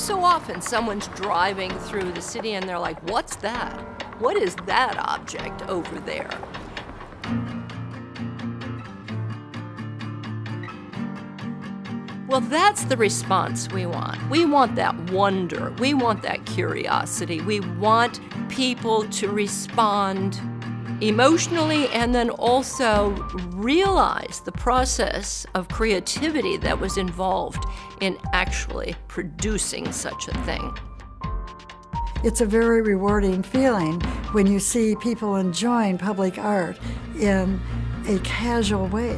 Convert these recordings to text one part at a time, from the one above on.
so often someone's driving through the city and they're like, what's that? What is that object over there? Well, that's the response we want. We want that wonder. We want that curiosity. We want people to respond emotionally and then also realize the process of creativity that was involved in actually producing such a thing. It's a very rewarding feeling when you see people enjoying public art in a casual way.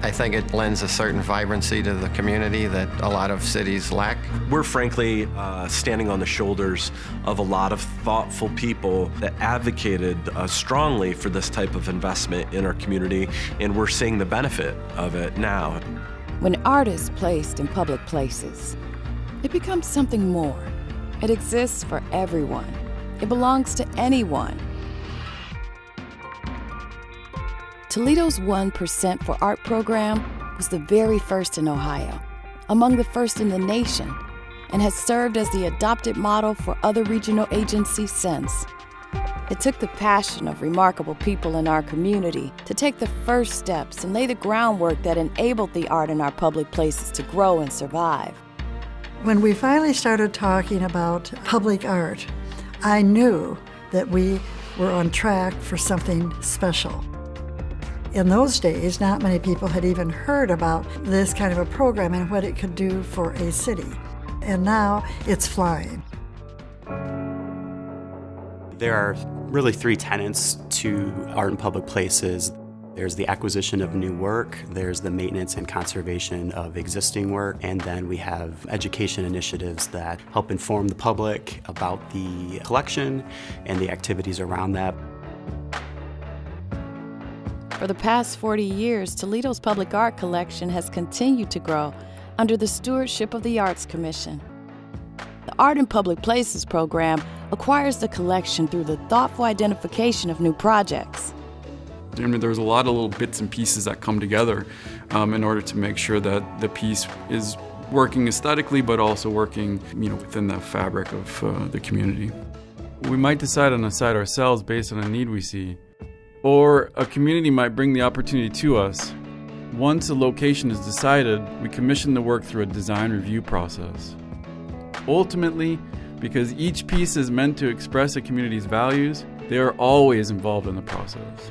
I think it lends a certain vibrancy to the community that a lot of cities lack. We're frankly standing on the shoulders of a lot of thoughtful people that advocated strongly for this type of investment in our community, and we're seeing the benefit of it now. When art is placed in public places, it becomes something more. It exists for everyone. It belongs to anyone. Toledo's 1% for Art program was the very first in Ohio, among the first in the nation, and has served as the adopted model for other regional agencies since. It took the passion of remarkable people in our community to take the first steps and lay the groundwork that enabled the art in our public places to grow and survive. When we finally started talking about public art, I knew that we were on track for something special. In those days, not many people had even heard about this kind of a program and what it could do for a city. And now it's flying. There are really three tenets to art in public places. There's the acquisition of new work, there's the maintenance and conservation of existing work, and then we have education initiatives that help inform the public about the collection and the activities around that. For the past 40 years, Toledo's public art collection has continued to grow under the stewardship of the Arts Commission. The Art in Public Places program acquires the collection through the thoughtful identification of new projects. I mean, there's a lot of little bits and pieces that come together in order to make sure that the piece is working aesthetically, but also working, within the fabric of the community. We might decide on a site ourselves based on a need we see, or a community might bring the opportunity to us. Once a location is decided, we commission the work through a design review process. Ultimately, because each piece is meant to express a community's values, they are always involved in the process.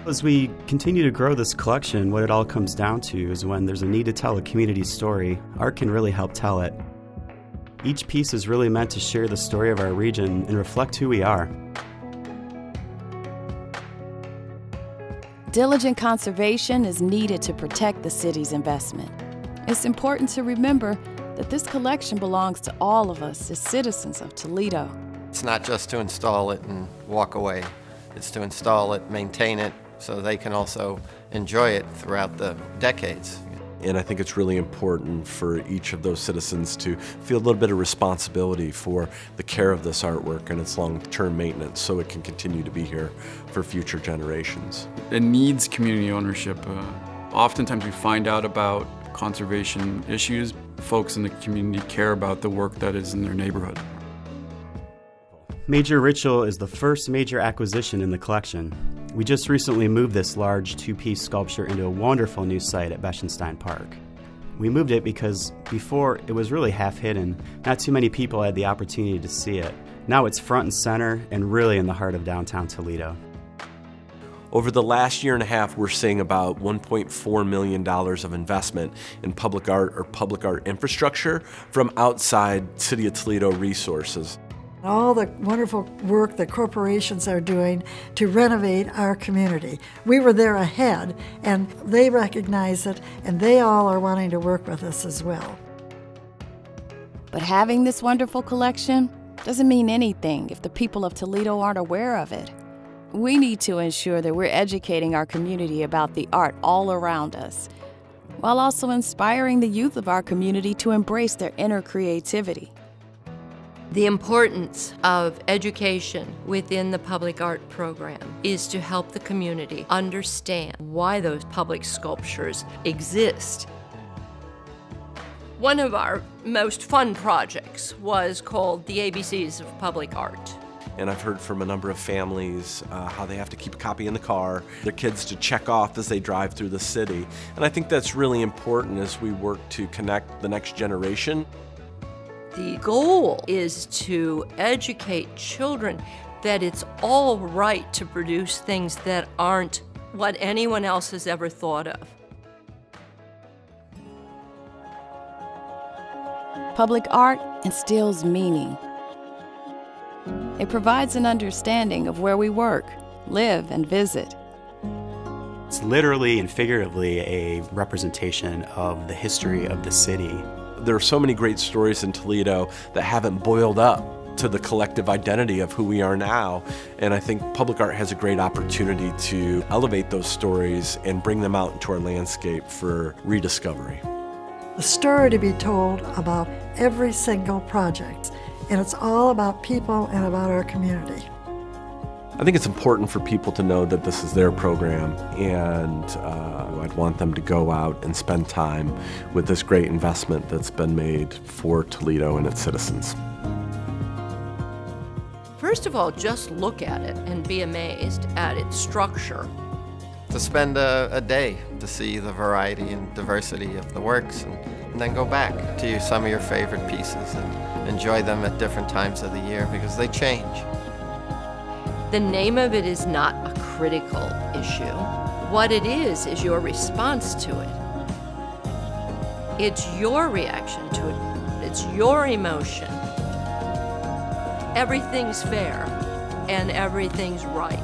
As we continue to grow this collection, what it all comes down to is when there's a need to tell a community's story, art can really help tell it. Each piece is really meant to share the story of our region and reflect who we are. Diligent conservation is needed to protect the city's investment. It's important to remember that this collection belongs to all of us as citizens of Toledo. It's not just to install it and walk away. It's to install it, maintain it, so they can also enjoy it throughout the decades. And I think it's really important for each of those citizens to feel a little bit of responsibility for the care of this artwork and its long-term maintenance so it can continue to be here for future generations. It needs community ownership. Oftentimes we find out about conservation issues. Folks in the community care about the work that is in their neighborhood. Major Ritual is the first major acquisition in the collection. We just recently moved this large two-piece sculpture into a wonderful new site at Beschenstein Park. We moved it because before it was really half hidden. Not too many people had the opportunity to see it. Now it's front and center and really in the heart of downtown Toledo. Over the last year and a half, we're seeing about $1.4 million of investment in public art or public art infrastructure from outside City of Toledo resources. All the wonderful work that corporations are doing to renovate our community. We were there ahead, and they recognize it, and they all are wanting to work with us as well. But having this wonderful collection doesn't mean anything if the people of Toledo aren't aware of it. We need to ensure that we're educating our community about the art all around us, while also inspiring the youth of our community to embrace their inner creativity. The importance of education within the public art program is to help the community understand why those public sculptures exist. One of our most fun projects was called the ABCs of Public Art. And I've heard from a number of families how they have to keep a copy in the car, their kids to check off as they drive through the city. And I think that's really important as we work to connect the next generation. The goal is to educate children that it's all right to produce things that aren't what anyone else has ever thought of. Public art instills meaning. It provides an understanding of where we work, live, and visit. It's literally and figuratively a representation of the history of the city. There are so many great stories in Toledo that haven't boiled up to the collective identity of who we are now. And I think public art has a great opportunity to elevate those stories and bring them out into our landscape for rediscovery. A story to be told about every single project, and it's all about people and about our community. I think it's important for people to know that this is their program, and I'd want them to go out and spend time with this great investment that's been made for Toledo and its citizens. First of all, just look at it and be amazed at its structure. To spend a day to see the variety and diversity of the works, and then go back to some of your favorite pieces and enjoy them at different times of the year because they change. The name of it is not a critical issue. What it is your response to it. It's your reaction to it. It's your emotion. Everything's fair and everything's right.